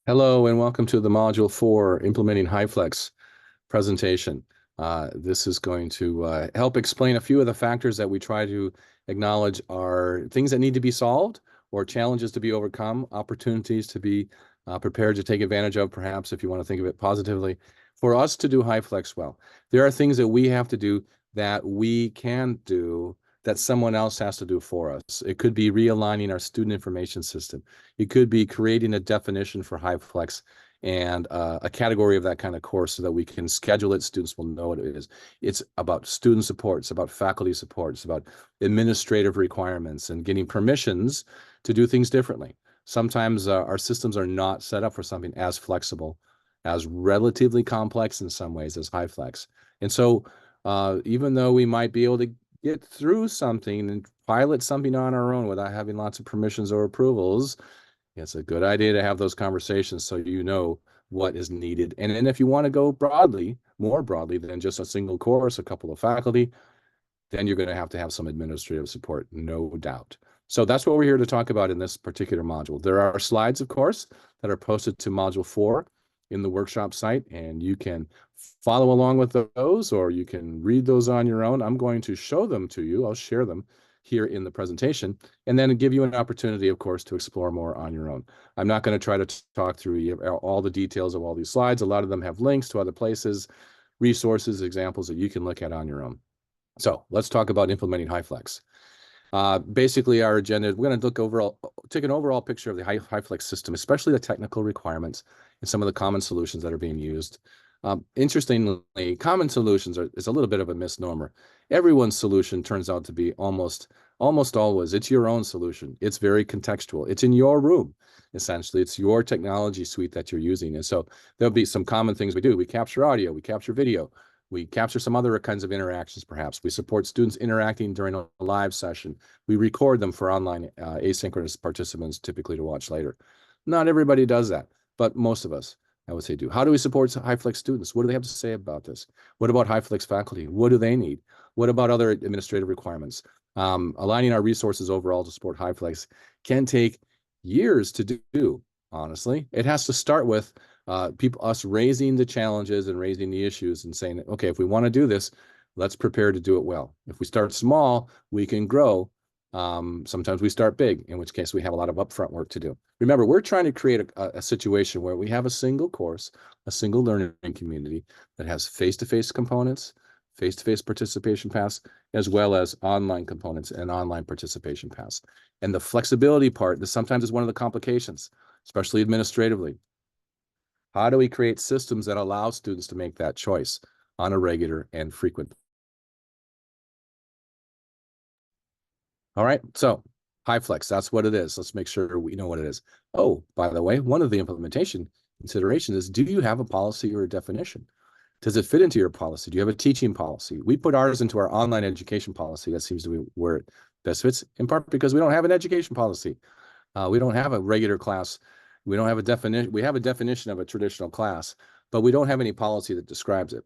Hello and welcome to the Module 4 Implementing HyFlex presentation. This is going to help explain a few of the factors that we try to acknowledge are things that need to be solved or challenges to be overcome, opportunities to be prepared to take advantage of, perhaps if you want to think of it positively, for us to do HyFlex well. There are things that we have to do that we can do that someone else has to do for us. It could be realigning our student information system. It could be creating a definition for HyFlex and a category of that kind of course so that we can schedule it. Students will know what it is. It's about student support. It's about faculty support. It's about administrative requirements and getting permissions to do things differently. Sometimes our systems are not set up for something as flexible, as relatively complex in some ways as HyFlex. And so even though we might be able to get through something and pilot something on our own without having lots of permissions or approvals, it's a good idea to have those conversations so you know what is needed. And then if you want to go broadly, more broadly than just a single course, a couple of faculty, then you're going to have some administrative support, no doubt. So that's what we're here to talk about in this particular module. There are slides, of course, that are posted to Module 4 in the workshop site, and you can follow along with those, or you can read those on your own. I'm going to show them to you. I'll share them here in the presentation, and then give you an opportunity, of course, to explore more on your own. I'm not going to try to talk through all the details of all these slides. A lot of them have links to other places, resources, examples that you can look at on your own. So let's talk about implementing HyFlex. Basically, our agenda, we're going to take an overall picture of the HyFlex system, especially the technical requirements and some of the common solutions that are being used. Interestingly, common solutions is a little bit of a misnomer. Everyone's solution turns out to be almost always, it's your own solution. It's very contextual. It's in your room, essentially. It's your technology suite that you're using. And so there'll be some common things we do. We capture audio, we capture video, we capture some other kinds of interactions, perhaps. We support students interacting during a live session. We record them for online asynchronous participants, typically to watch later. Not everybody does that, but most of us, I would say, do. How do we support HyFlex students? What do they have to say about this? What about HyFlex faculty? What do they need? What about other administrative requirements? Aligning our resources overall to support HyFlex can take years to do, honestly. It has to start with us raising the challenges and raising the issues and saying, okay, if we want to do this, let's prepare to do it well. If we start small, we can grow. Sometimes we start big, in which case we have a lot of upfront work to do. Remember, we're trying to create a situation where we have a single course, a single learning community that has face-to-face components, face-to-face participation paths, as well as online components and online participation paths. And the flexibility part, this sometimes is one of the complications, especially administratively. How do we create systems that allow students to make that choice on a regular and frequent? All right, so HyFlex, that's what it is. Let's make sure we know what it is. Oh, by the way, one of the implementation considerations is, do you have a policy or a definition? Does it fit into your policy? Do you have a teaching policy? We put ours into our online education policy. That seems to be where it best fits, in part because we don't have an education policy. We don't have a regular class. We don't have a definition. We have a definition of a traditional class, but we don't have any policy that describes it.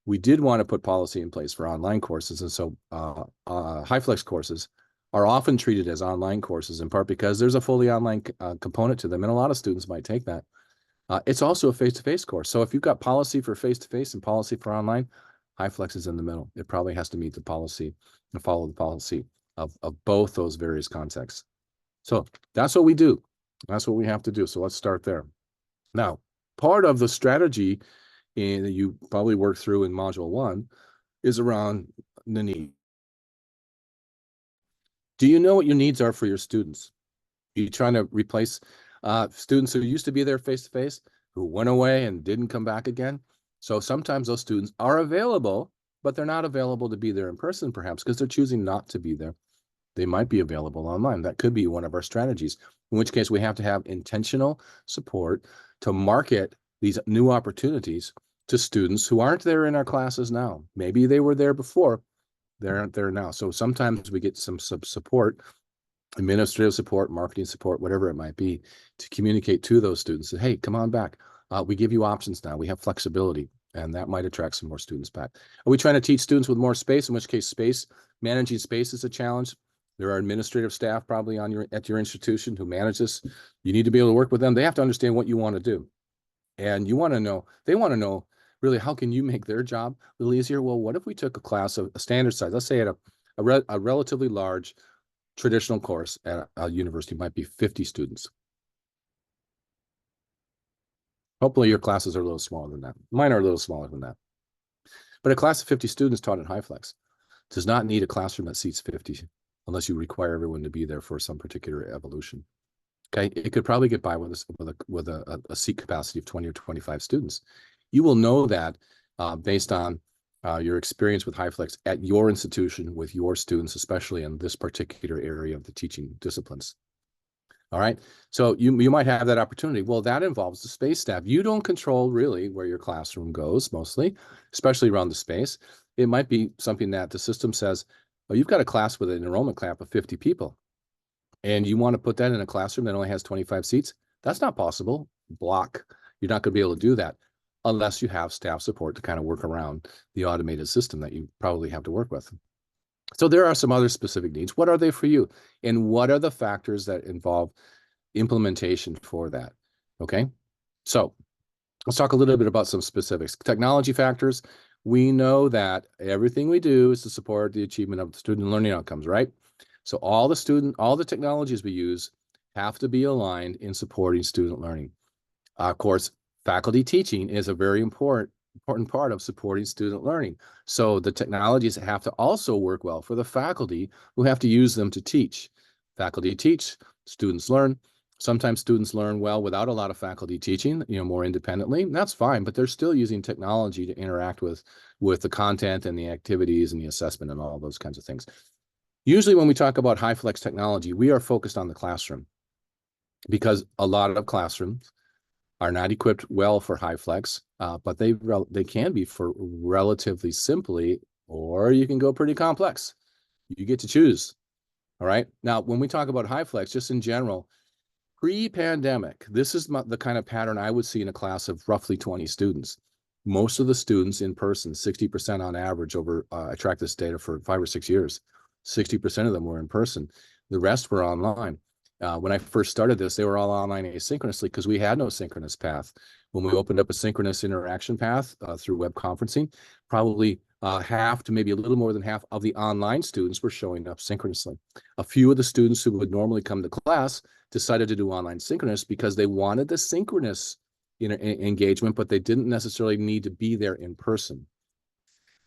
We did want to put policy in place for online courses, and so HyFlex courses are often treated as online courses, in part because there's a fully online component to them, and a lot of students might take that. It's also a face-to-face course. So if you've got policy for face-to-face and policy for online, HyFlex is in the middle. It probably has to meet the policy and follow the policy of both those various contexts. So that's what we do. That's what we have to do. So let's start there. Now, part of the strategy that you probably worked through in Module 1 is around the need. Do you know what your needs are for your students? Are you trying to replace students who used to be there face-to-face, who went away and didn't come back again? So sometimes those students are available, but they're not available to be there in person, perhaps, because they're choosing not to be there. They might be available online. That could be one of our strategies, in which case we have to have intentional support to market these new opportunities to students who aren't there in our classes now. Maybe they were there before, they aren't there now. So sometimes we get some support, administrative support, marketing support, whatever it might be, to communicate to those students that, hey, come on back. We give you options now. We have flexibility, and that might attract some more students back. Are we trying to teach students with more space, in which case managing space is a challenge? There are administrative staff probably at your institution who manage this. You need to be able to work with them. They have to understand what you want to do. And they want to know really how can you make their job a little easier? Well, what if we took a class of a standard size, let's say at a relatively large traditional course at a university might be 50 students. Hopefully your classes are a little smaller than that. Mine are a little smaller than that. But a class of 50 students taught in HyFlex does not need a classroom that seats 50 unless you require everyone to be there for some particular evolution. Okay, it could probably get by with a seat capacity of 20 or 25 students. You will know that based on your experience with HyFlex at your institution with your students, especially in this particular area of the teaching disciplines. All right, so you might have that opportunity. Well, that involves the space staff. You don't control really where your classroom goes mostly, especially around the space. It might be something that the system says, oh, you've got a class with an enrollment cap of 50 people. And you want to put that in a classroom that only has 25 seats, that's not possible. Block. You're not going to be able to do that unless you have staff support to kind of work around the automated system that you probably have to work with. So there are some other specific needs. What are they for you? And what are the factors that involve implementation for that? Okay. So let's talk a little bit about some specifics. Technology factors. We know that everything we do is to support the achievement of student learning outcomes, right? So all the technologies we use have to be aligned in supporting student learning. Of course, faculty teaching is a very important part of supporting student learning. So the technologies have to also work well for the faculty who have to use them to teach. Faculty teach, students learn. Sometimes students learn well without a lot of faculty teaching, more independently. That's fine, but they're still using technology to interact with the content and the activities and the assessment and all those kinds of things. Usually when we talk about HyFlex technology, we are focused on the classroom because a lot of classrooms are not equipped well for HyFlex, but they can be for relatively simply, or you can go pretty complex. You get to choose. All right. Now, when we talk about HyFlex, just in general, pre-pandemic, this is the kind of pattern I would see in a class of roughly 20 students. Most of the students in person, 60% on average over, I tracked this data for 5 or 6 years, 60% of them were in person. The rest were online. When I first started this, they were all online asynchronously because we had no synchronous path. When we opened up a synchronous interaction path through web conferencing, probably half to maybe a little more than half of the online students were showing up synchronously. A few of the students who would normally come to class decided to do online synchronous because they wanted the synchronous engagement, but they didn't necessarily need to be there in person.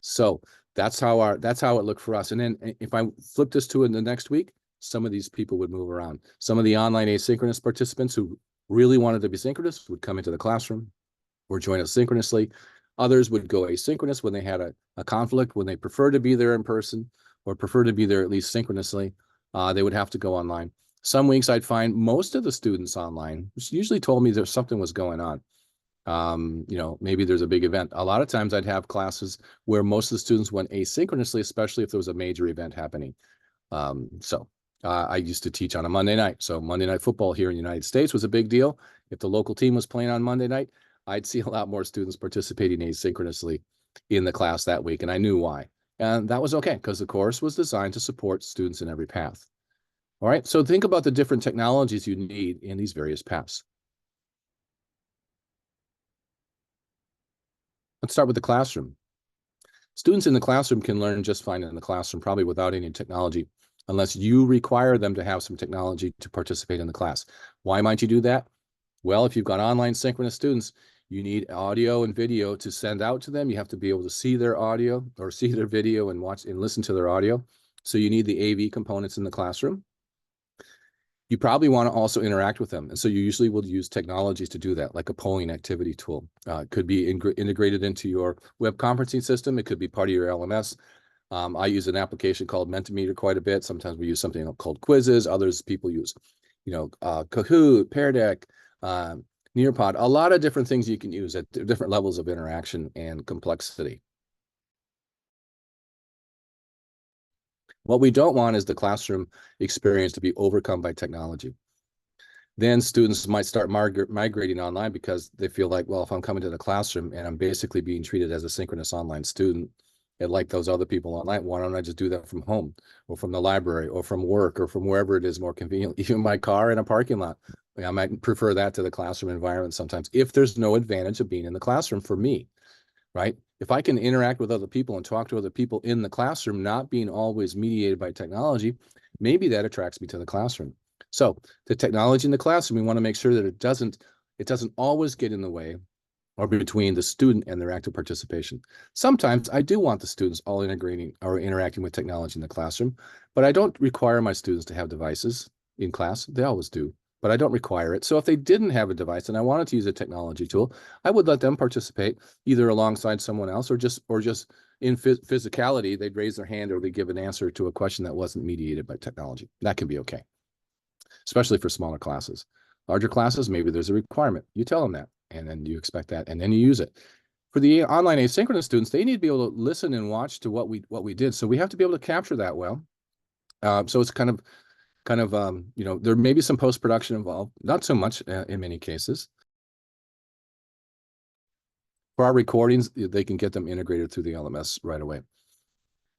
So that's how it looked for us. And then if I flip this to in the next week, some of these people would move around. Some of the online asynchronous participants who really wanted to be synchronous would come into the classroom or join us synchronously. Others would go asynchronous when they had a conflict, when they prefer to be there in person or prefer to be there at least synchronously. They would have to go online. Some weeks I'd find most of the students online, which usually told me there's something was going on. Maybe there's a big event. A lot of times I'd have classes where most of the students went asynchronously, especially if there was a major event happening. I used to teach on a Monday night. So Monday Night Football here in the United States was a big deal. If the local team was playing on Monday night, I'd see a lot more students participating asynchronously in the class that week, and I knew why. And that was okay because the course was designed to support students in every path. All right, so think about the different technologies you need in these various paths. Let's start with the classroom. Students in the classroom can learn just fine in the classroom, probably without any technology, unless you require them to have some technology to participate in the class. Why might you do that? Well, if you've got online synchronous students, you need audio and video to send out to them. You have to be able to see their audio or see their video and watch and listen to their audio. So you need the AV components in the classroom. You probably want to also interact with them. And so you usually will use technologies to do that, like a polling activity tool. It could be integrated into your web conferencing system. It could be part of your LMS. I use an application called Mentimeter quite a bit. Sometimes we use something called Quizzes. Others people use, Kahoot, Pear Deck, Nearpod, a lot of different things you can use at different levels of interaction and complexity. What we don't want is the classroom experience to be overcome by technology. Then students might start migrating online because they feel like, well, if I'm coming to the classroom and I'm basically being treated as a synchronous online student, And like those other people online, why don't I just do that from home or from the library or from work or from wherever it is more convenient, even my car in a parking lot? I might prefer that to the classroom environment sometimes if there's no advantage of being in the classroom for me, right? If I can interact with other people and talk to other people in the classroom, not being always mediated by technology, maybe that attracts me to the classroom. So the technology in the classroom, we want to make sure that it doesn't always get in the way or between the student and their active participation. Sometimes I do want the students all integrating or interacting with technology in the classroom, but I don't require my students to have devices in class. They always do, but I don't require it. So if they didn't have a device and I wanted to use a technology tool, I would let them participate either alongside someone else or just in physicality, they'd raise their hand or they give an answer to a question that wasn't mediated by technology. That can be okay, especially for smaller classes. Larger classes, maybe there's a requirement. You tell them that, and then you expect that, and then you use it. For the online asynchronous students, they need to be able to listen and watch to what we did. So we have to be able to capture that well. So it's kind of there may be some post-production involved, not so much in many cases. For our recordings, they can get them integrated through the LMS right away.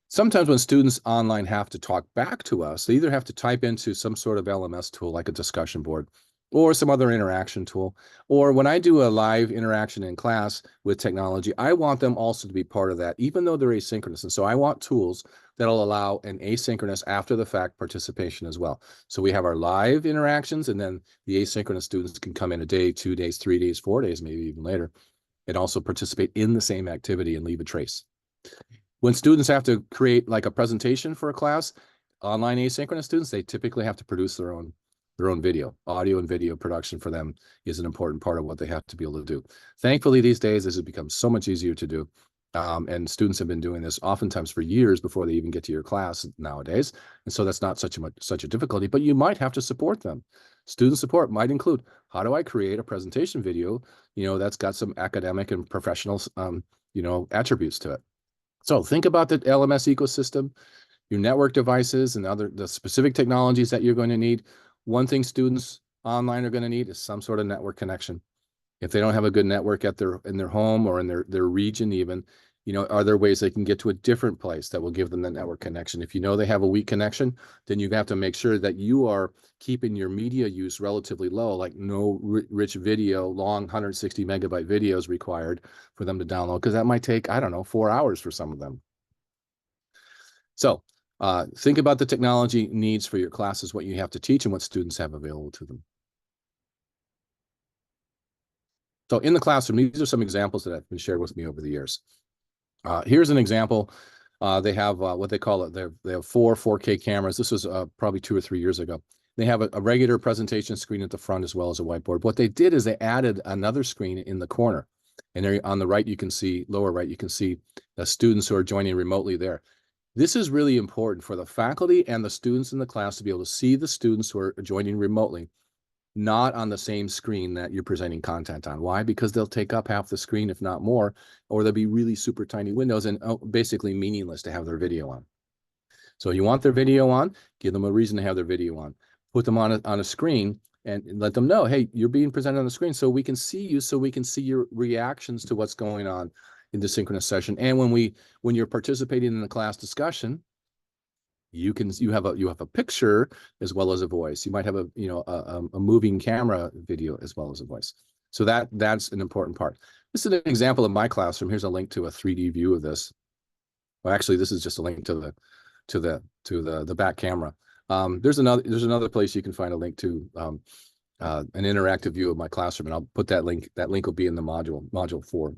Sometimes when students online have to talk back to us, they either have to type into some sort of LMS tool like a discussion board or some other interaction tool. Or when I do a live interaction in class with technology, I want them also to be part of that, even though they're asynchronous. And so I want tools that'll allow an asynchronous after the fact participation as well. So we have our live interactions, and then the asynchronous students can come in a day, 2 days, 3 days, 4 days, maybe even later, and also participate in the same activity and leave a trace. When students have to create like a presentation for a class, online asynchronous students, they typically have to produce their own video. Audio and video production for them is an important part of what they have to be able to do. Thankfully, these days, this has become so much easier to do. And students have been doing this oftentimes for years before they even get to your class nowadays. And so that's not such a difficulty, but you might have to support them. Student support might include, how do I create a presentation video, that's got some academic and professional, attributes to it. So think about the LMS ecosystem, your network devices, and the specific technologies that you're going to need. One thing students online are going to need is some sort of network connection. If they don't have a good network in their home or in their region even, are there ways they can get to a different place that will give them the network connection? If you know they have a weak connection, then you have to make sure that you are keeping your media use relatively low, like no rich video, long 160 megabyte videos required for them to download, because that might take, I don't know, 4 hours for some of them. So think about the technology needs for your classes, what you have to teach, and what students have available to them. So in the classroom, these are some examples that have been shared with me over the years. Here's an example. They have what they call it. They have 4K cameras. This was probably 2 or 3 years ago. They have a regular presentation screen at the front as well as a whiteboard. What they did is they added another screen in the corner. And there on the right, you can see, lower right, you can see the students who are joining remotely there. This is really important for the faculty and the students in the class to be able to see the students who are joining remotely, not on the same screen that you're presenting content on. Why? Because they'll take up half the screen, if not more, or they'll be really super tiny windows and basically meaningless to have their video on. So you want their video on, give them a reason to have their video on. Put them on a screen and let them know, hey, you're being presented on the screen so we can see you, so we can see your reactions to what's going on in the synchronous session. And when you're participating in the class discussion, you have a picture as well as a voice. You might have a moving camera video as well as a voice. So that's an important part. This is an example of my classroom. Here's a link to a 3D view of this. Well, actually, this is just a link to the back camera. There's another place you can find a link to an interactive view of my classroom, and I'll put that link. That link will be in the module 4.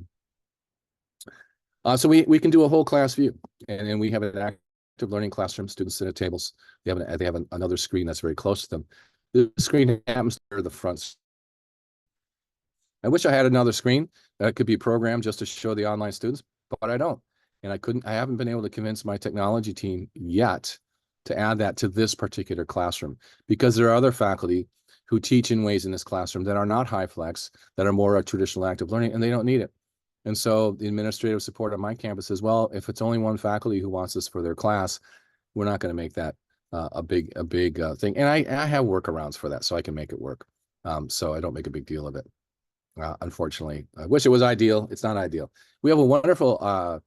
So we can do a whole class view, and then we have an active learning classroom. Students sit at tables. They have another screen that's very close to them. The screen happens to the front. I wish I had another screen that could be programmed just to show the online students, but I don't. And I haven't been able to convince my technology team yet to add that to this particular classroom, because there are other faculty who teach in ways in this classroom that are not HyFlex, that are more traditional active learning, and they don't need it. And so the administrative support on my campus says, well, if it's only one faculty who wants this for their class, we're not going to make that a big thing. And I have workarounds for that, so I can make it work. So I don't make a big deal of it. Unfortunately, I wish it was ideal. It's not ideal. We have a wonderful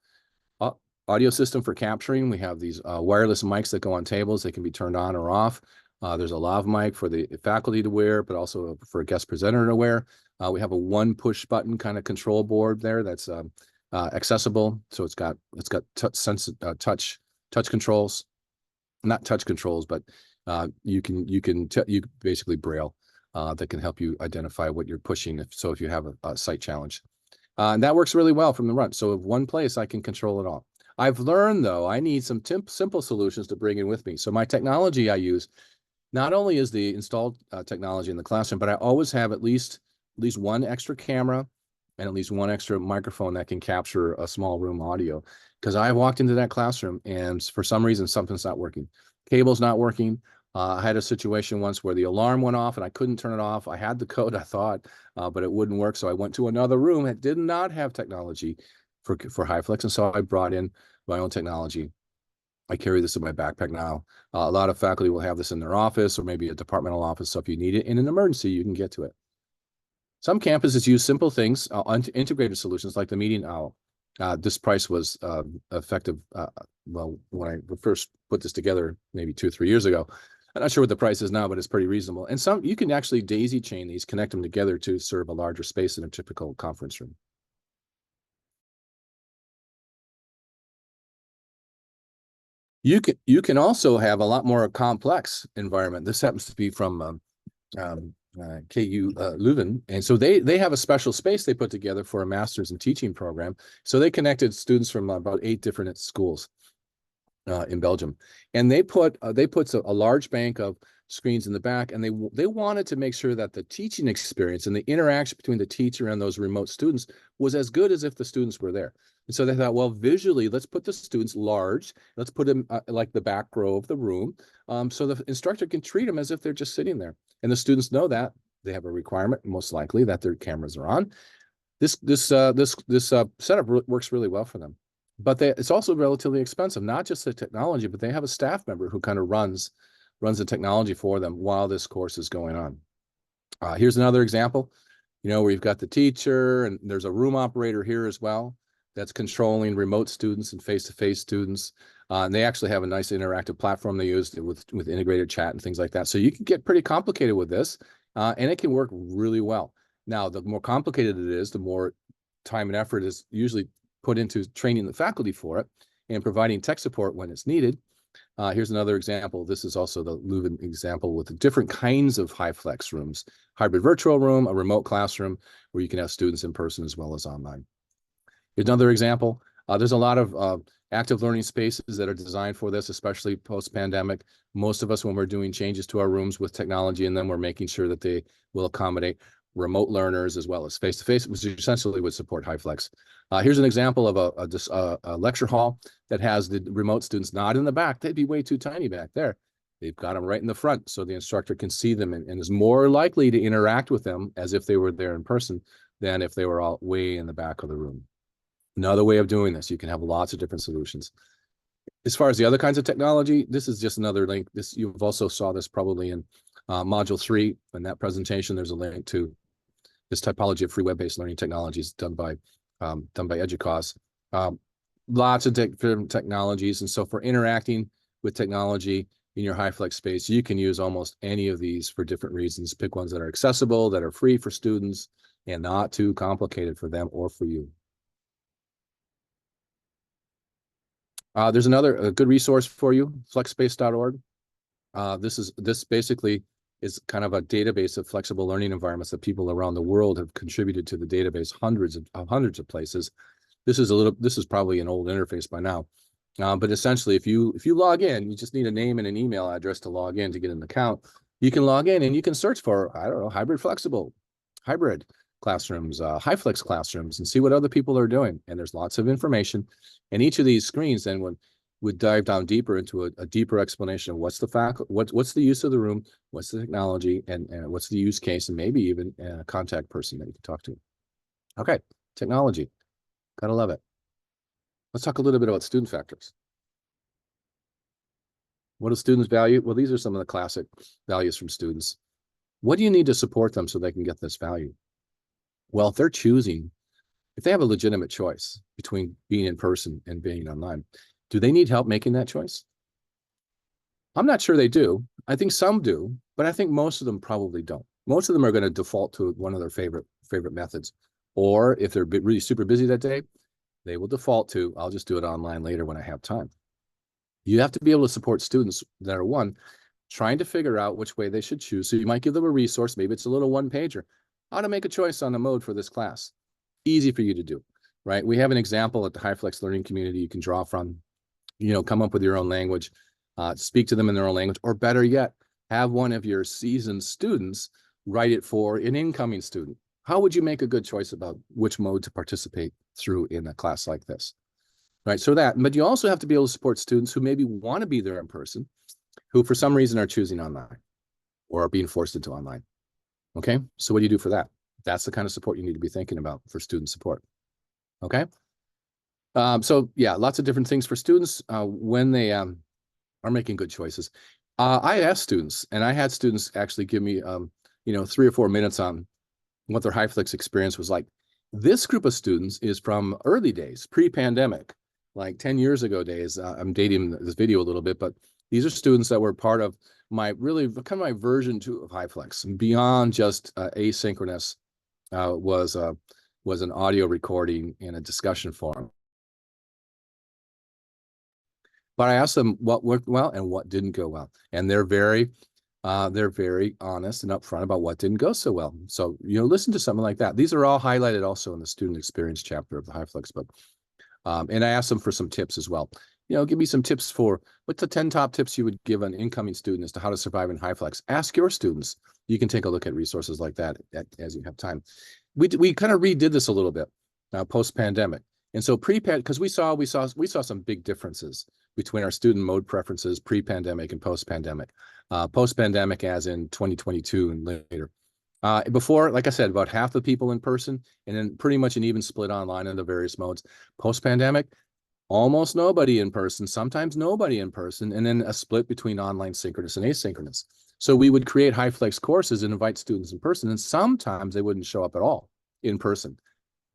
audio system for capturing. We have these wireless mics that go on tables. They can be turned on or off. There's a lav mic for the faculty to wear, but also for a guest presenter to wear. We have a one push button kind of control board there that's accessible. So it's got touch controls, not touch controls, but you basically braille that can help you identify what you're pushing. If you have a sight challenge. And that works really well from the run. So in one place, I can control it all. I've learned, though, I need some simple solutions to bring in with me. So my technology I use not only is the installed technology in the classroom, but I always have at least one extra camera and at least one extra microphone that can capture a small room audio. Because I walked into that classroom and for some reason, something's not working. Cable's not working. I had a situation once where the alarm went off and I couldn't turn it off. I had the code, I thought, but it wouldn't work. So I went to another room that did not have technology for HyFlex. And so I brought in my own technology. I carry this in my backpack now. A lot of faculty will have this in their office or maybe a departmental office. So if you need it in an emergency, you can get to it. Some campuses use simple things, integrated solutions like the Meeting Owl. This price was effective, well, when I first put this together, maybe 2 or 3 years ago. I'm not sure what the price is now, but it's pretty reasonable. And some you can actually daisy chain these, connect them together to serve a larger space in a typical conference room. You can also have a lot more complex environment. This happens to be from KU Leuven, and so they have a special space they put together for a master's in teaching program. So they connected students from about 8 different schools in Belgium, and they put a large bank of screens in the back, and they wanted to make sure that the teaching experience and the interaction between the teacher and those remote students was as good as if the students were there. And so they thought, well, visually, let's put the students large. Let's put them like the back row of the room, so the instructor can treat them as if they're just sitting there. And the students know that they have a requirement, most likely, that their cameras are on. This setup works really well for them. But it's also relatively expensive, not just the technology, but they have a staff member who kind of runs the technology for them while this course is going on. Here's another example, where you've got the teacher and there's a room operator here as well that's controlling remote students and face-to-face students. And they actually have a nice interactive platform they use with integrated chat and things like that. So you can get pretty complicated with this, and it can work really well. Now, the more complicated it is, the more time and effort is usually put into training the faculty for it and providing tech support when it's needed. Here's another example. This is also the Leuven example with the different kinds of HyFlex rooms, hybrid virtual room, a remote classroom where you can have students in person as well as online. Here's another example. There's a lot of active learning spaces that are designed for this, especially post-pandemic. Most of us, when we're doing changes to our rooms with technology in them, we're making sure that they will accommodate remote learners as well as face-to-face, which essentially would support HyFlex. Here's an example of a lecture hall that has the remote students not in the back. They'd be way too tiny back there. They've got them right in the front so the instructor can see them and is more likely to interact with them as if they were there in person than if they were all way in the back of the room. Another way of doing this, you can have lots of different solutions. As far as the other kinds of technology, this is just another link. You've also saw this probably in module 3. In that presentation, there's a link to this typology of free web-based learning technologies done by EDUCAUSE. Lots of different technologies. And so for interacting with technology in your HyFlex space, you can use almost any of these for different reasons. Pick ones that are accessible, that are free for students, and not too complicated for them or for you. There's a good resource for you, flexspace.org. This basically is kind of a database of flexible learning environments that people around the world have contributed to the database, hundreds of places. This is probably an old interface by now, but essentially, if you log in, you just need a name and an email address to log in to get an account. You can log in and you can search for, I don't know, hybrid classrooms, HyFlex classrooms, and see what other people are doing. And there's lots of information. And each of these screens then would dive down deeper into a deeper explanation of what's the use of the room, what's the technology, and what's the use case, and maybe even a contact person that you can talk to. Okay, technology. Gotta love it. Let's talk a little bit about student factors. What do students value? Well, these are some of the classic values from students. What do you need to support them so they can get this value? Well, if they're choosing if they have a legitimate choice between being in person and being online, do they need help making that choice? I'm not sure they do. I think some do, but I think most of them probably don't. Most of them are going to default to one of their favorite methods. Or if they're really super busy that day, they will default to, I'll just do it online later when I have time. You have to be able to support students that are, one, trying to figure out which way they should choose. So you might give them a resource. Maybe it's a little one-pager. How to make a choice on the mode for this class. Easy for you to do, right? We have an example at the HyFlex learning community you can draw from. Come up with your own language, speak to them in their own language, or better yet, have one of your seasoned students write it for an incoming student. How would you make a good choice about which mode to participate through in a class like this? Right, so but you also have to be able to support students who maybe want to be there in person, who for some reason are choosing online or are being forced into online. Okay, so what do you do for that? That's the kind of support you need to be thinking about for student support. Okay, so yeah, lots of different things for students when they are making good choices. I asked students, and I had students actually give me 3 or 4 minutes on what their HyFlex experience was like. This group of students is from early days, pre-pandemic, like 10 years ago days. I'm dating this video a little bit, but these are students that were part of my my version 2 of HyFlex. Beyond just asynchronous was an audio recording in a discussion forum. But I asked them what worked well and what didn't go well, and they're very honest and upfront about what didn't go so well. So listen to something like that. These are all highlighted also in the student experience chapter of the HyFlex book. And I asked them for some tips as well. Give me some tips for what's the 10 top tips you would give an incoming student as to how to survive in HyFlex. Ask your students. You can take a look at resources like that as you have time. We kind of redid this a little bit post-pandemic. And so because we saw some big differences between our student mode preferences pre-pandemic and post-pandemic. Post-pandemic as in 2022 and later. Before, like I said, about half the people in person, and then pretty much an even split online in the various modes. Post-pandemic, almost nobody in person, sometimes nobody in person, and then a split between online synchronous and asynchronous. So we would create HyFlex courses and invite students in person, and sometimes they wouldn't show up at all in person.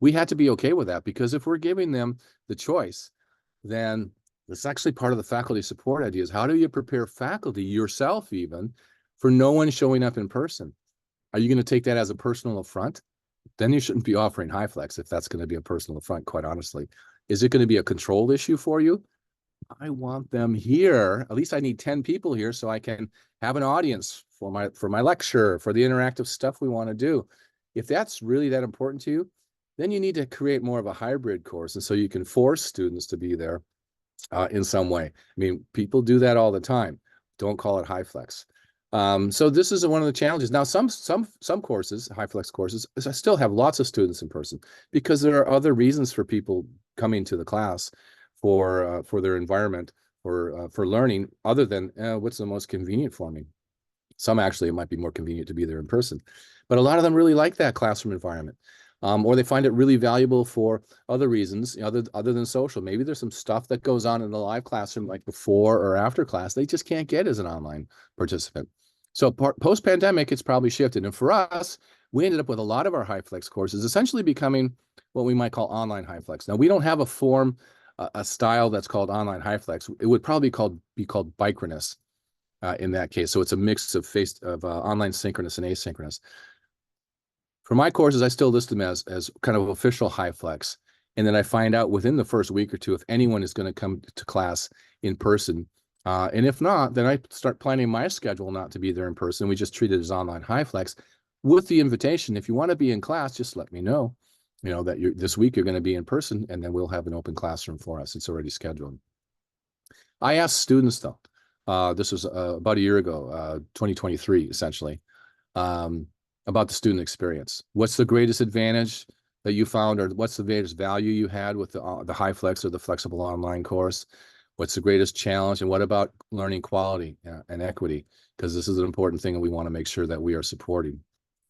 We had to be okay with that, because if we're giving them the choice, then it's actually part of the faculty support ideas. How do you prepare faculty, yourself even, for no one showing up in person? Are you going to take that as a personal affront? Then you shouldn't be offering HyFlex if that's going to be a personal affront, quite honestly. Is it going to be a control issue for you? I want them here. At least I need 10 people here so I can have an audience for my lecture, for the interactive stuff we want to do. If that's really that important to you, then you need to create more of a hybrid course, and so you can force students to be there in some way. I mean, people do that all the time. Don't call it HyFlex. So this is one of the challenges. Now, some courses, HyFlex courses, I still have lots of students in person, because there are other reasons for people coming to the class for their environment, for learning, other than what's the most convenient for me. Some actually, it might be more convenient to be there in person, but a lot of them really like that classroom environment. Or they find it really valuable for other reasons, other than social. Maybe there's some stuff that goes on in the live classroom, like before or after class, they just can't get as an online participant. So post-pandemic, it's probably shifted. And for us, we ended up with a lot of our HyFlex courses essentially becoming what we might call online HyFlex. Now, we don't have a form, a style that's called online HyFlex. It would probably be called Bicronous in that case. So it's a mix of online synchronous and asynchronous. For my courses, I still list them as kind of official HyFlex. And then I find out within the first week or two if anyone is going to come to class in person. And if not, then I start planning my schedule not to be there in person. We just treat it as online HyFlex with the invitation. If you want to be in class, just let me know, that this week you're going to be in person, and then we'll have an open classroom for us. It's already scheduled. I asked students, though, this was about a year ago, 2023, essentially, about the student experience. What's the greatest advantage that you found, or what's the greatest value you had with the HyFlex or the flexible online course? What's the greatest challenge, and what about learning quality and equity? Because this is an important thing, and we want to make sure that we are supporting.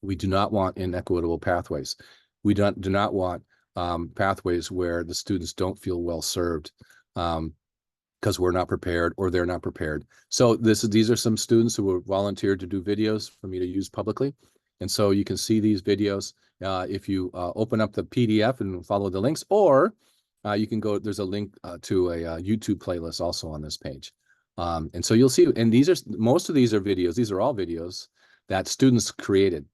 We do not want inequitable pathways. We do not want pathways where the students don't feel well served because we're not prepared or they're not prepared. So these are some students who were volunteered to do videos for me to use publicly. And so you can see these videos, if you open up the PDF and follow the links, or you can go, there's a link to a YouTube playlist also on this page. And so you'll see, and most of these are videos. These are all videos that students created.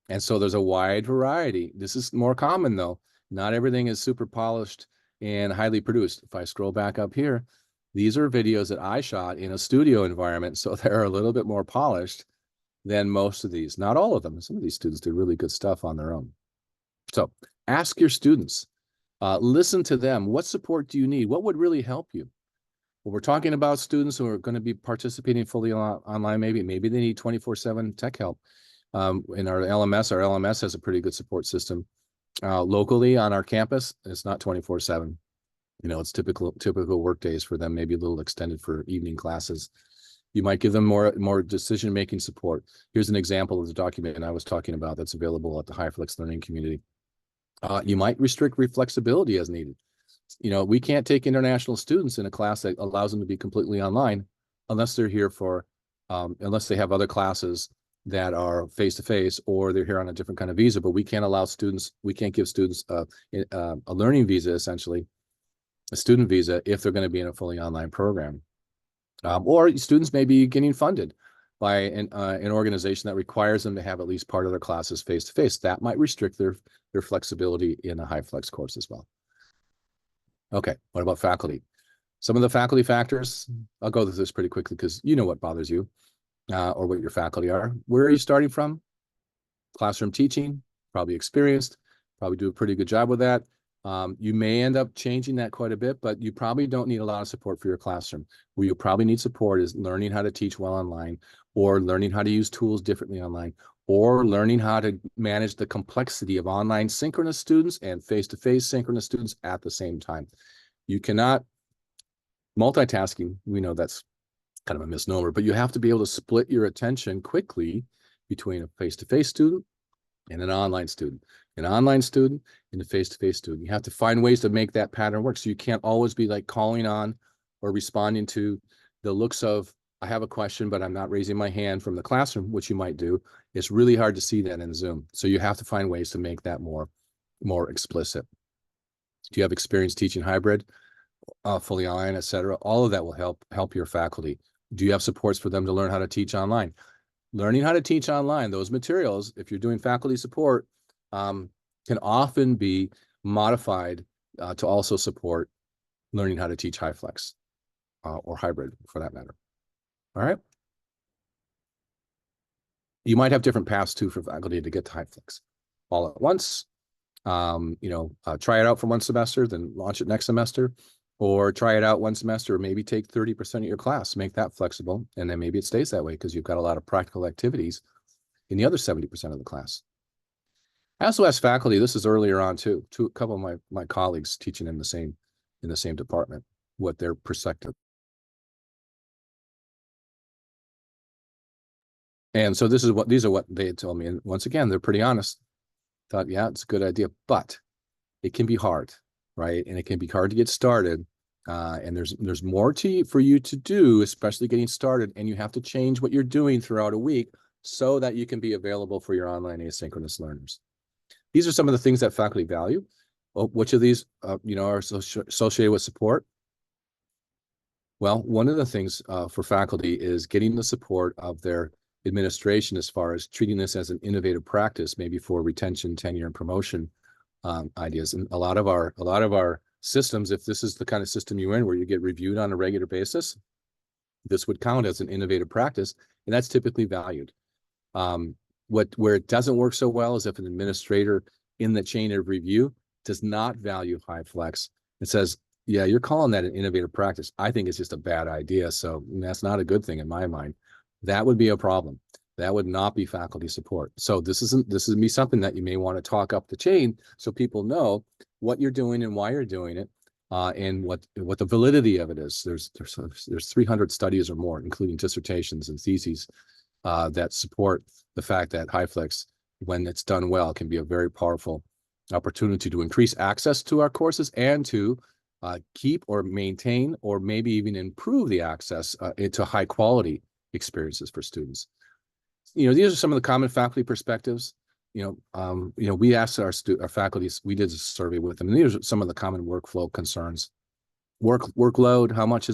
And so there's a wide variety. This is more common though. Not everything is super polished and highly produced. If I scroll back up here, these are videos that I shot in a studio environment. So they're a little bit more polished than most of these. Not all of them. Some of these students do really good stuff on their own. So ask your students, listen to them. What support do you need? What would really help you? Well, we're talking about students who are going to be participating fully online. Maybe they need 24/7 tech help. In our LMS has a pretty good support system. Locally on our campus, it's not 24/7. It's typical work days for them, maybe a little extended for evening classes. You might give them more decision-making support. Here's an example of the document I was talking about that's available at the HyFlex learning community. You might restrict reflexibility as needed. We can't take international students in a class that allows them to be completely online unless they're here unless they have other classes that are face-to-face, or they're here on a different kind of visa. But we can't give students a learning visa, essentially, a student visa, if they're going to be in a fully online program. Or students may be getting funded by an organization that requires them to have at least part of their classes face-to-face. That might restrict their flexibility in a HyFlex course as well. Okay, what about faculty? Some of the faculty factors, I'll go through this pretty quickly because you know what bothers you or what your faculty are. Where are you starting from? Classroom teaching, probably experienced, probably do a pretty good job with that. You may end up changing that quite a bit, but you probably don't need a lot of support for your classroom. Where you probably need support is learning how to teach well online, or learning how to use tools differently online, or learning how to manage the complexity of online synchronous students and face-to-face synchronous students at the same time. You cannot multitasking. We know that's kind of a misnomer, but you have to be able to split your attention quickly between a face-to-face student and an online student, and a face-to-face student. You have to find ways to make that pattern work. So you can't always be like calling on or responding to the looks of, I have a question, but I'm not raising my hand from the classroom, which you might do. It's really hard to see that in Zoom. So you have to find ways to make that more explicit. Do you have experience teaching hybrid, fully online, et cetera? All of that will help your faculty. Do you have supports for them to learn how to teach online? Learning how to teach online, those materials, if you're doing faculty support, can often be modified to also support learning how to teach HyFlex or hybrid for that matter. All right. You might have different paths too for faculty to get to HyFlex all at once. Try it out for one semester, then launch it next semester, or try it out one semester, or maybe take 30% of your class, make that flexible, and then maybe it stays that way because you've got a lot of practical activities in the other 70% of the class. I also asked faculty, this is earlier on too, to a couple of my colleagues teaching in the same department, what their perspective. And so these are what they had told me. And once again, they're pretty honest. Thought, yeah, it's a good idea, but it can be hard, right? And it can be hard to get started. And there's more for you to do, especially getting started. And you have to change what you're doing throughout a week so that you can be available for your online asynchronous learners. These are some of the things that faculty value. Which of these, are associated with support? Well, one of the things for faculty is getting the support of their administration as far as treating this as an innovative practice, maybe for retention, tenure, and promotion ideas. And a lot of our systems, if this is the kind of system you're in where you get reviewed on a regular basis, this would count as an innovative practice, and that's typically valued. Where it doesn't work so well is if an administrator in the chain of review does not value HyFlex. It says, yeah, you're calling that an innovative practice. I think it's just a bad idea. So that's not a good thing in my mind. That would be a problem. That would not be faculty support. So this is something that you may want to talk up the chain so people know what you're doing and why you're doing it, and what the validity of it is. There's 300 studies or more, including dissertations and theses, that support the fact that HyFlex, when it's done well, can be a very powerful opportunity to increase access to our courses and to keep or maintain or maybe even improve the access into high quality experiences for students. These are some of the common faculty perspectives. We asked our faculties, we did a survey with them, and these are some of the common workflow concerns. Workload, how much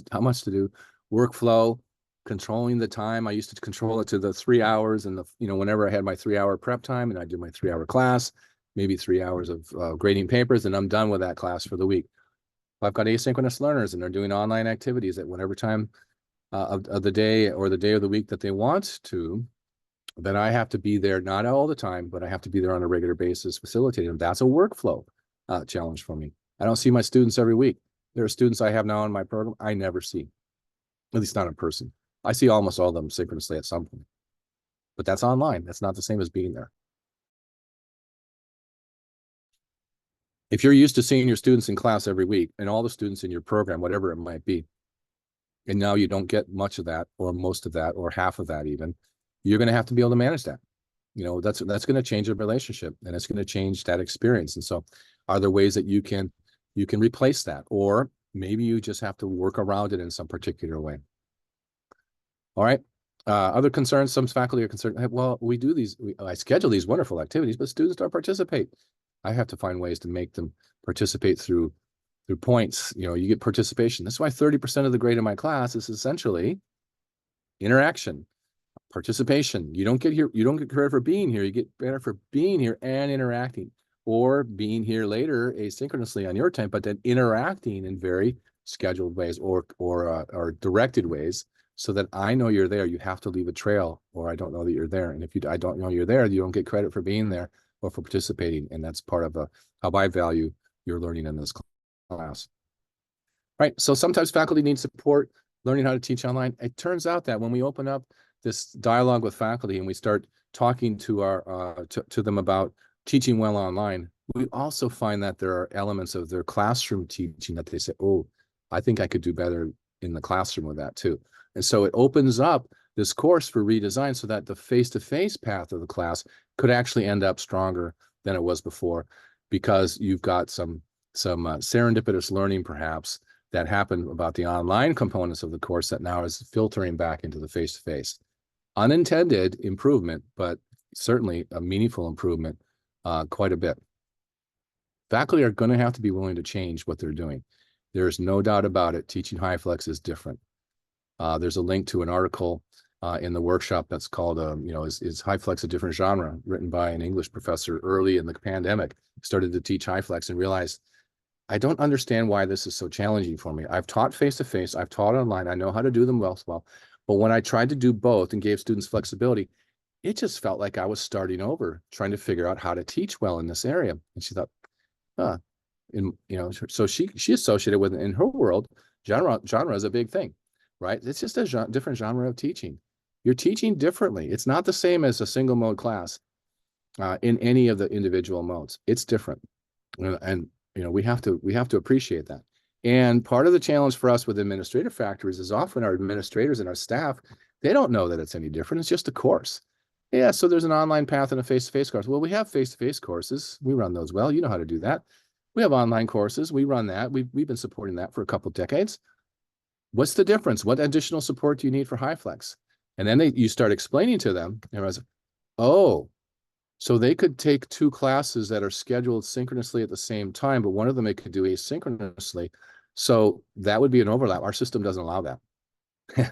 to do, workflow, controlling the time. I used to control it to the 3 hours, and whenever I had my 3 hour prep time, and I do my 3 hour class, maybe 3 hours of grading papers, and I'm done with that class for the week. I've got asynchronous learners, and they're doing online activities at whatever time of the day or the day of the week that they want to. Then I have to be there, not all the time, but I have to be there on a regular basis facilitating them. That's a workflow challenge for me. I don't see my students every week. There are students I have now in my program I never see, at least not in person. I see almost all of them synchronously at some point, but that's online. That's not the same as being there. If you're used to seeing your students in class every week and all the students in your program, whatever it might be, and now you don't get much of that or most of that or half of that even, you're going to have to be able to manage that. That's going to change a relationship, and it's going to change that experience. And so are there ways that you can replace that, or maybe you just have to work around it in some particular way? All right. Other concerns, some faculty are concerned, hey, well, I schedule these wonderful activities, but students don't participate. I have to find ways to make them participate through points. You get participation. That's why 30% of the grade in my class is essentially interaction, participation. You don't get credit for being here. You get better for being here and interacting, or being here later asynchronously on your time, but then interacting in very scheduled ways or directed ways, so that I know you're there. You have to leave a trail, or I don't know that you're there. And if I don't know you're there, you don't get credit for being there or for participating. And that's part of how I value your learning in this class. Right. So sometimes faculty need support learning how to teach online. It turns out that when we open up this dialogue with faculty and we start talking to to them about teaching well online, we also find that there are elements of their classroom teaching that they say, oh, I think I could do better in the classroom with that too. And so it opens up this course for redesign so that the face-to-face path of the class could actually end up stronger than it was before, because you've got some serendipitous learning perhaps that happened about the online components of the course that now is filtering back into the face-to-face. Unintended improvement, but certainly a meaningful improvement, quite a bit. Faculty are going to have to be willing to change what they're doing. There's no doubt about it. Teaching HyFlex is different. There's a link to an article in the workshop that's called, is HyFlex a different genre? Written by an English professor early in the pandemic. Started to teach HyFlex and realized, I don't understand why this is so challenging for me. I've taught face-to-face, I've taught online, I know how to do them well. But when I tried to do both and gave students flexibility, it just felt like I was starting over, trying to figure out how to teach well in this area. And she thought, so she associated with, in her world, genre is a big thing, right? It's just a different genre of teaching. You're teaching differently. It's not the same as a single mode class in any of the individual modes. It's different. And we have to appreciate that. And part of the challenge for us with administrative factors is often our administrators and our staff, they don't know that it's any different. It's just a course. Yeah, so there's an online path and a face-to-face course. Well, we have face-to-face courses. We run those well. You know how to do that. We have online courses. We run that. We've been supporting that for a couple of decades. What's the difference? What additional support do you need for HyFlex? And then you start explaining to them, and I was, oh, so they could take two classes that are scheduled synchronously at the same time, but one of them they could do asynchronously. So that would be an overlap. Our system doesn't allow that.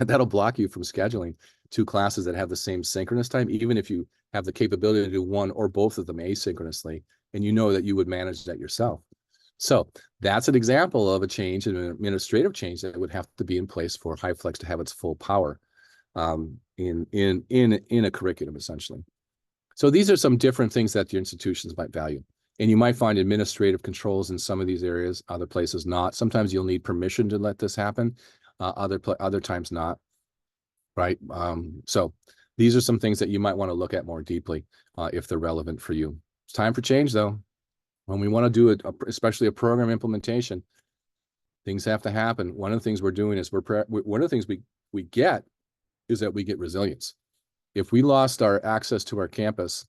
That'll block you from scheduling two classes that have the same synchronous time, even if you have the capability to do one or both of them asynchronously, and you know that you would manage that yourself. So that's an example of a change, an administrative change that would have to be in place for HyFlex to have its full power in a curriculum, essentially. So these are some different things that your institutions might value. And you might find administrative controls in some of these areas, other places not. Sometimes you'll need permission to let this happen, other times not, right? So these are some things that you might want to look at more deeply if they're relevant for you. It's time for change, though. When we want to do it, especially a program implementation, things have to happen. One of the things we're doing is one of the things we get is that we get resilience. If we lost our access to our campus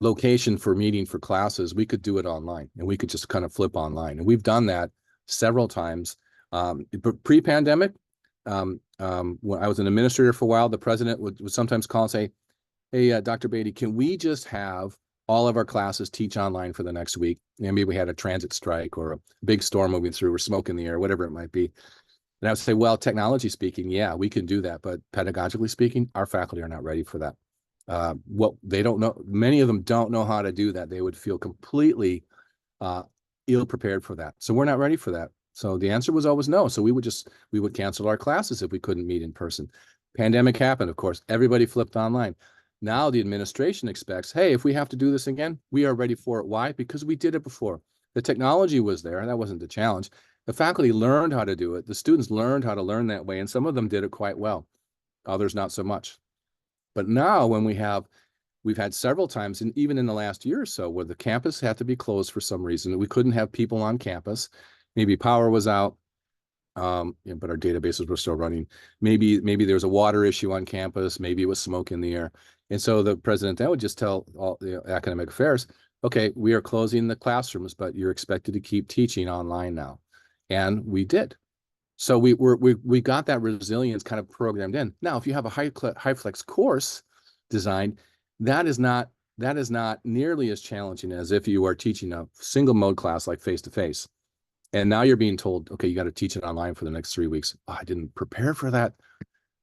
location for meeting for classes, we could do it online, and we could just kind of flip online. And we've done that several times. Pre-pandemic, when I was an administrator for a while, the president would sometimes call and say, hey, Dr. Beatty, can we just have all of our classes teach online for the next week? Maybe we had a transit strike or a big storm moving through or smoke in the air, whatever it might be. And I would say, well, technology speaking, yeah, we can do that. But pedagogically speaking, our faculty are not ready for that. Well, they don't know. Many of them don't know how to do that. They would feel completely ill prepared for that. So we're not ready for that. So the answer was always no. So we would cancel our classes if we couldn't meet in person. Pandemic happened, of course. Everybody flipped online. Now the administration expects, hey, if we have to do this again, we are ready for it. Why? Because we did it before. The technology was there. That wasn't the challenge. The faculty learned how to do it. The students learned how to learn that way, and some of them did it quite well. Others not so much. But now when we've had several times, and even in the last year or so, where the campus had to be closed for some reason. We couldn't have people on campus. Maybe power was out, but our databases were still running. Maybe there was a water issue on campus. Maybe it was smoke in the air. And so the president then would just tell all the academic affairs, okay, we are closing the classrooms, but you're expected to keep teaching online now. And we did. So we got that resilience kind of programmed in. Now, if you have a HyFlex course designed, that is not nearly as challenging as if you are teaching a single mode class like face to face. And now you're being told, okay, you got to teach it online for the next 3 weeks. Oh, I didn't prepare for that.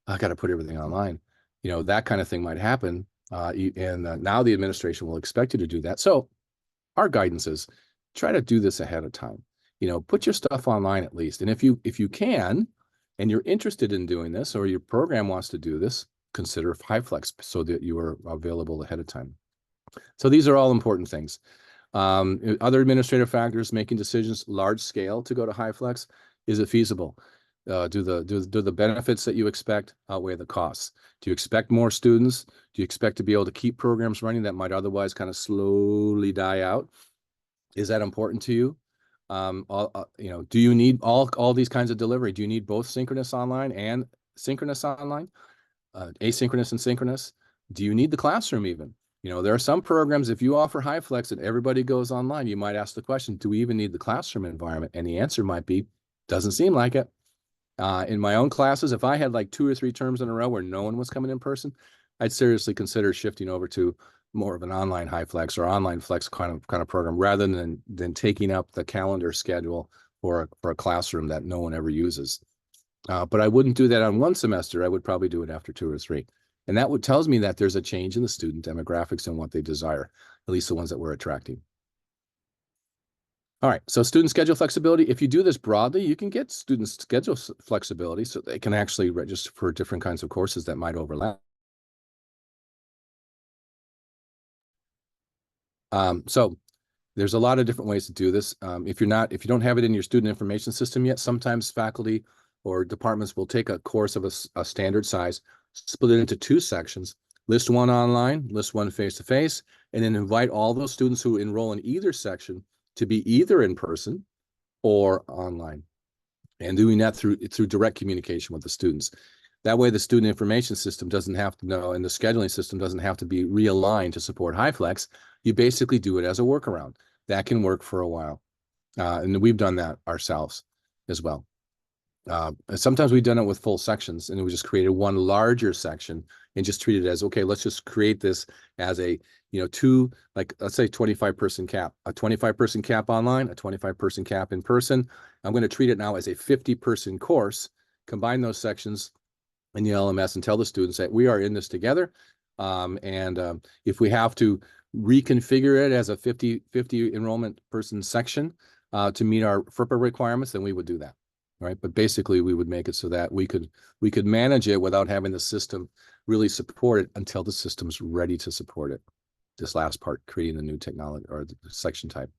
I got to put everything online. That kind of thing might happen. Now the administration will expect you to do that. So our guidance is try to do this ahead of time. Put your stuff online at least. And if you can, and you're interested in doing this, or your program wants to do this, consider HyFlex so that you are available ahead of time. So these are all important things. Other administrative factors, making decisions large scale to go to HyFlex. Is it feasible? Do the benefits that you expect outweigh the costs? Do you expect more students? Do you expect to be able to keep programs running that might otherwise kind of slowly die out? Is that important to you? Do you need all these kinds of delivery? Do you need both synchronous online and synchronous online, asynchronous and synchronous? Do you need the classroom even? There are some programs, if you offer HyFlex and everybody goes online, you might ask the question, do we even need the classroom environment? And the answer might be, doesn't seem like it. In my own classes, if I had like 2 or 3 terms in a row where no one was coming in person, I'd seriously consider shifting over to more of an online HyFlex or online flex kind of program rather than taking up the calendar schedule for a classroom that no one ever uses. But I wouldn't do that on one semester. I would probably do it after 2 or 3. And that tells me that there's a change in the student demographics and what they desire, at least the ones that we're attracting. All right, so student schedule flexibility. If you do this broadly, you can get student schedule flexibility so they can actually register for different kinds of courses that might overlap. So there's a lot of different ways to do this. If you don't have it in your student information system yet, sometimes faculty or departments will take a course of a standard size, split it into 2 sections, list one online, list one face-to-face, and then invite all those students who enroll in either section to be either in person or online, and doing that through direct communication with the students. That way the student information system doesn't have to know, and the scheduling system doesn't have to be realigned to support HyFlex. You basically do it as a workaround. That can work for a while. And we've done that ourselves as well. Sometimes we've done it with full sections, and we just created one larger section and just treated it as, okay, let's just create this as a, let's say 25-person cap, a 25-person cap online, a 25-person cap in person. I'm going to treat it now as a 50-person course, combine those sections in the LMS and tell the students that we are in this together. If we have to reconfigure it as a 50 enrollment person section to meet our FERPA requirements, then we would do that. Right. But basically we would make it so that we could manage it without having the system really support it until the system's ready to support it. This last part, creating the new technology or the section type.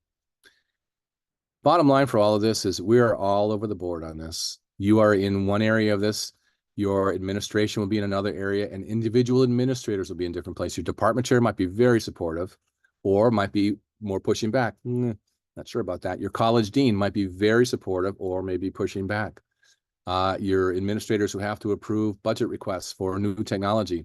Bottom line for all of this is we are all over the board on this. You are in one area of this. Your administration will be in another area, and individual administrators will be in different places. Your department chair might be very supportive or might be more pushing back. Not sure about that. Your college dean might be very supportive or maybe pushing back. Your administrators who have to approve budget requests for new technology,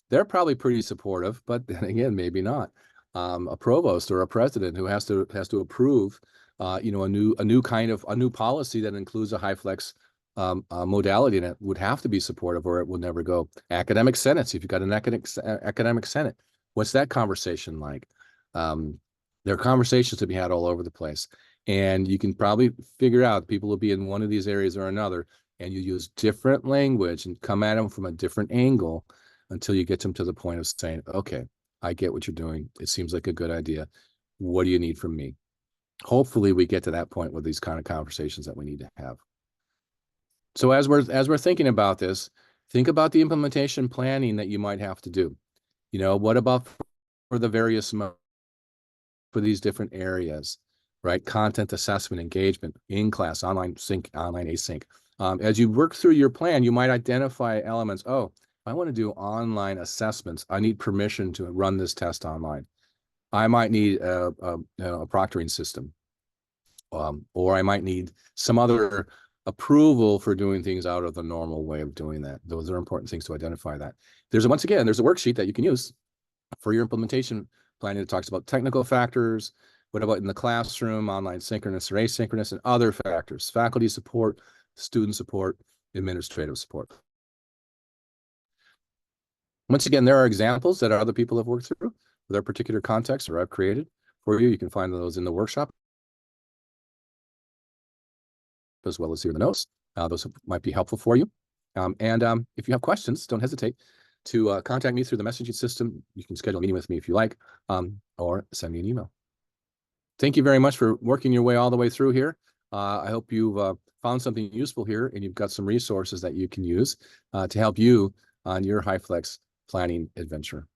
they're probably pretty supportive, but then again, maybe not. A provost or a president who has to approve, a new policy that includes a HyFlex modality that would have to be supportive or it will never go. Academic senates, if you've got an academic senate, what's that conversation like? There are conversations to be had all over the place. And you can probably figure out people will be in one of these areas or another, and you use different language and come at them from a different angle until you get them to the point of saying, okay, I get what you're doing. It seems like a good idea. What do you need from me? Hopefully we get to that point with these kind of conversations that we need to have. So as we're thinking about this, think about the implementation planning that you might have to do. You know, what about for the various for these different areas, right? Content assessment, engagement, in-class, online sync, online async. As you work through your plan, you might identify elements. Oh, I want to do online assessments. I need permission to run this test online. I might need a proctoring system, or I might need some other approval for doing things out of the normal way of doing that. Those are important things to identify that. Once again, there's a worksheet that you can use for your implementation planning. It talks about technical factors. What about in the classroom, online synchronous or asynchronous, and other factors, faculty support, student support, administrative support. Once again, there are examples that other people have worked through with their particular context or I've created for you. You can find those in the workshop as well as here in the notes. Those might be helpful for you. If you have questions, don't hesitate to contact me through the messaging system. You can schedule a meeting with me if you like, or send me an email. Thank you very much for working your way all the way through here. I hope you've found something useful here and you've got some resources that you can use to help you on your HyFlex planning adventure.